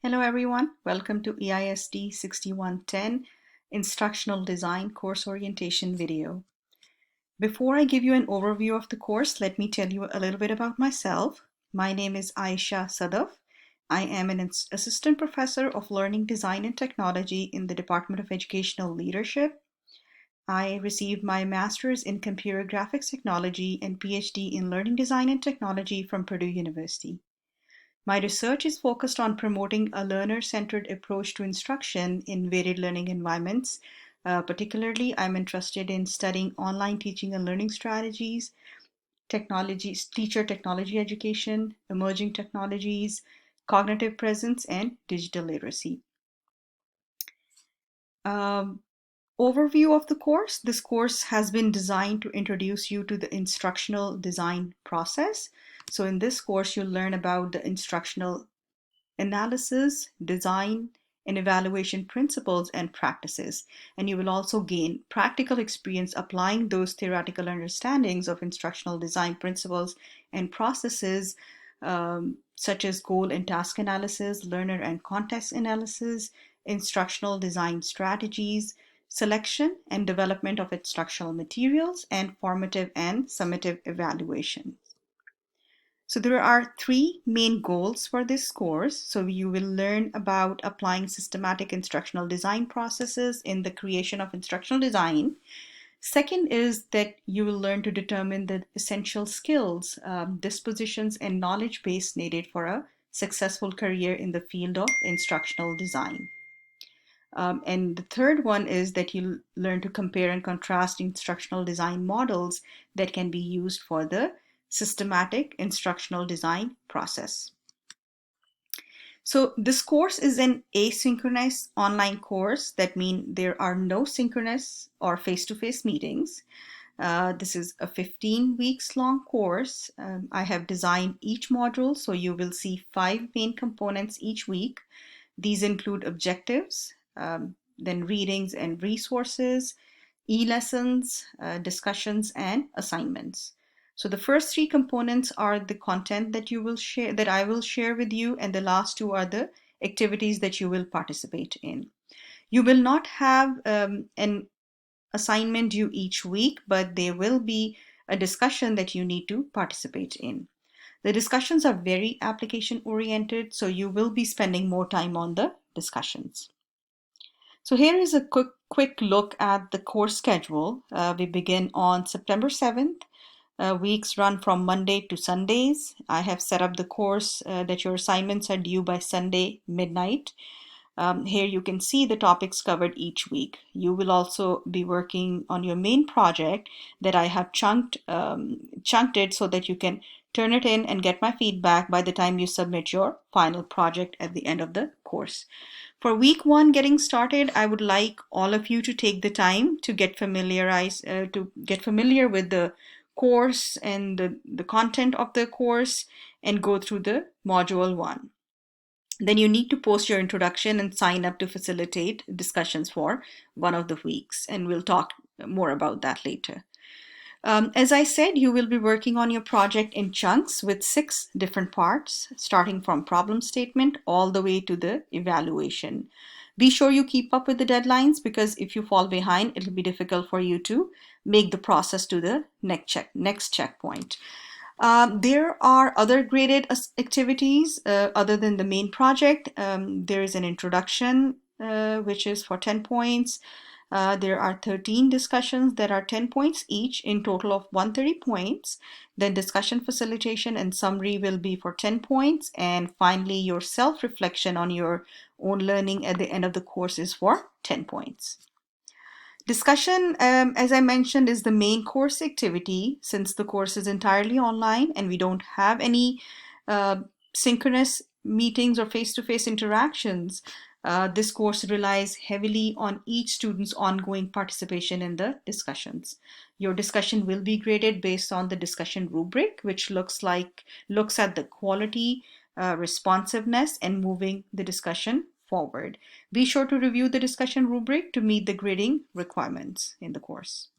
Hello everyone, welcome to EIST 6110 Instructional Design Course Orientation video. Before I give you an overview of the course, let me tell you a little bit about myself. My name is Aisha Sadaf. I am an Assistant Professor of Learning Design and Technology in the Department of Educational Leadership. I received my Master's in Computer Graphics Technology and PhD in Learning Design and Technology from Purdue University. My research is focused on promoting a learner-centered approach to instruction in varied learning environments. Particularly, I'm interested in studying online teaching and learning strategies, teacher technology education, emerging technologies, cognitive presence, and digital literacy. Overview of the course. This course has been designed to introduce you to the instructional design process. So in this course, you'll learn about the instructional analysis, design, and evaluation principles and practices. And you will also gain practical experience applying those theoretical understandings of instructional design principles and processes, such as goal and task analysis, learner and context analysis, instructional design strategies, selection and development of instructional materials, and formative and summative evaluation. So there are three main goals for this course. So you will learn about applying systematic instructional design processes in the creation of instructional design. Second is that you will learn to determine the essential skills, dispositions, and knowledge base needed for a successful career in the field of instructional design. And the third one is that you learn to compare and contrast instructional design models that can be used for the systematic instructional design process. So this course is an asynchronous online course. That means there are no synchronous or face-to-face meetings. This is a 15 weeks long course. I have designed each module, so you will see 5 main components each week. These include objectives, then readings and resources, e-lessons, discussions, and assignments. So the first 3 components are the content that you will share, that I will share with you, and the last 2 are the activities that you will participate in. You will not have an assignment due each week, but there will be a discussion that you need to participate in. The discussions are very application oriented, so you will be spending more time on the discussions. So here is a quick look at the course schedule. We begin on September 7th. Weeks run from Monday to Sundays. I have set up the course that your assignments are due by Sunday midnight. Here you can see the topics covered each week. You will also be working on your main project that I have chunked it so that you can turn it in and get my feedback by the time you submit your final project at the end of the course. For week 1 getting started, I would like all of you to take the time to get familiar with the course and the content of the course and go through the module 1. Then you need to post your introduction and sign up to facilitate discussions for one of the weeks, and we'll talk more about that later. As I said, you will be working on your project in chunks with 6 different parts, starting from problem statement all the way to the evaluation. Be sure you keep up with the deadlines, because if you fall behind, it'll be difficult for you to make the process to the next checkpoint. There are other graded activities other than the main project. There is an introduction, which is for 10 points. There are 13 discussions that are 10 points each, in total of 130 points. Then discussion facilitation and summary will be for 10 points. And finally, your self-reflection on your own learning at the end of the course is for 10 points. Discussion, as I mentioned, is the main course activity, since the course is entirely online and we don't have any synchronous meetings or face-to-face interactions. This course relies heavily on each student's ongoing participation in the discussions. Your discussion will be graded based on the discussion rubric, which looks at the quality, responsiveness, and moving the discussion forward. Be sure to review the discussion rubric to meet the grading requirements in the course.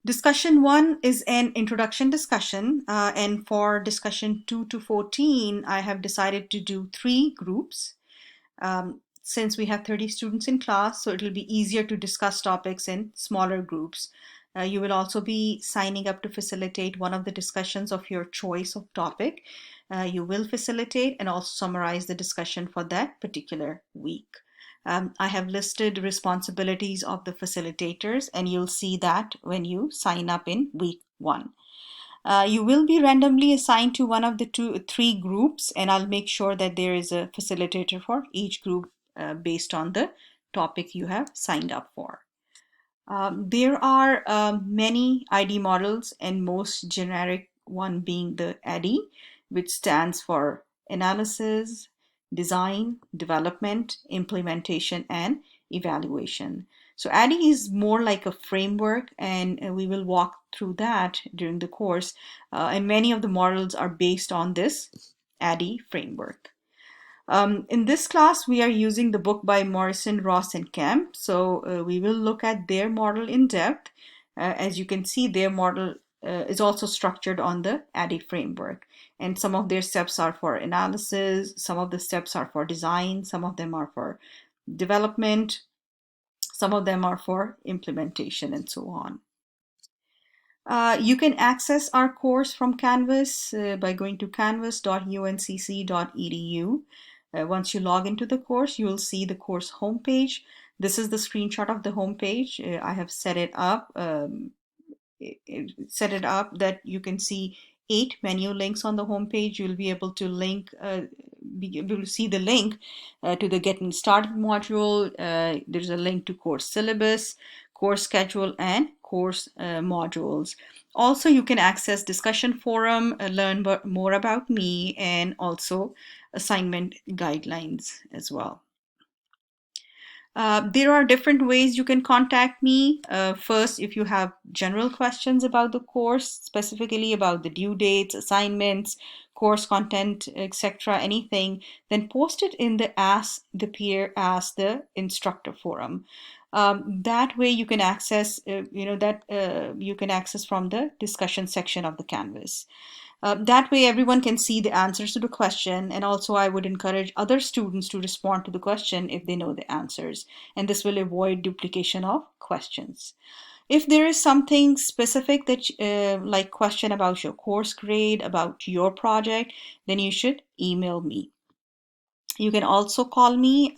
Discussion 1 is an introduction discussion, and for discussion 2 to 14, I have decided to do 3 groups. Since we have 30 students in class, so it'll be easier to discuss topics in smaller groups. You will also be signing up to facilitate one of the discussions of your choice of topic. You will facilitate and also summarize the discussion for that particular week. I have listed responsibilities of the facilitators, and you'll see that when you sign up in week 1. You will be randomly assigned to one of the 3 groups, and I'll make sure that there is a facilitator for each group based on the topic you have signed up for. There are many ID models, and most generic one being the ADDIE, which stands for Analysis, Design, Development, Implementation, and Evaluation. So ADDIE is more like a framework, and we will walk through that during the course. And many of the models are based on this ADDIE framework. In this class, we are using the book by Morrison, Ross, and Kemp. So we will look at their model in depth. As you can see, their model is also structured on the ADDIE framework. And some of their steps are for analysis, some of the steps are for design, some of them are for development, some of them are for implementation, and so on. You can access our course from Canvas by going to canvas.uncc.edu. Once you log into the course, you will see the course homepage. This is the screenshot of the homepage. I have set it up that you can see 8 menu links on the homepage. You'll be able to be able to see the link to the Getting Started module. There's a link to course syllabus, course schedule, and course modules. Also, you can access discussion forum, learn more about me, and also assignment guidelines as well. There are different ways you can contact me. First, if you have general questions about the course, specifically about the due dates, assignments, course content, etc., anything, then post it in the Ask the Peer, Ask the Instructor forum. That way you can access, you can access from the discussion section of the Canvas. That way everyone can see the answers to the question, and also I would encourage other students to respond to the question if they know the answers, and this will avoid duplication of questions. If there is something specific that like question about your course grade, about your project, then you should email me. You can also call me.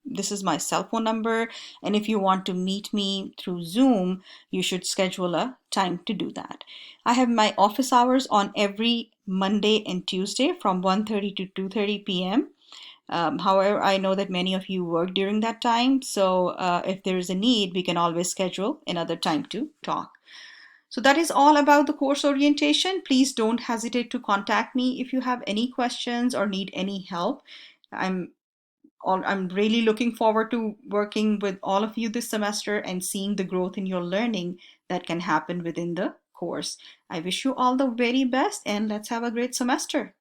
This is my cell phone number. And if you want to meet me through Zoom, you should schedule a time to do that. I have my office hours on every Monday and Tuesday from 1:30 to 2:30 p.m. However, I know that many of you work during that time. So if there is a need, we can always schedule another time to talk. So that is all about the course orientation. Please don't hesitate to contact me if you have any questions or need any help. I'm really looking forward to working with all of you this semester and seeing the growth in your learning that can happen within the course. I wish you all the very best, and let's have a great semester.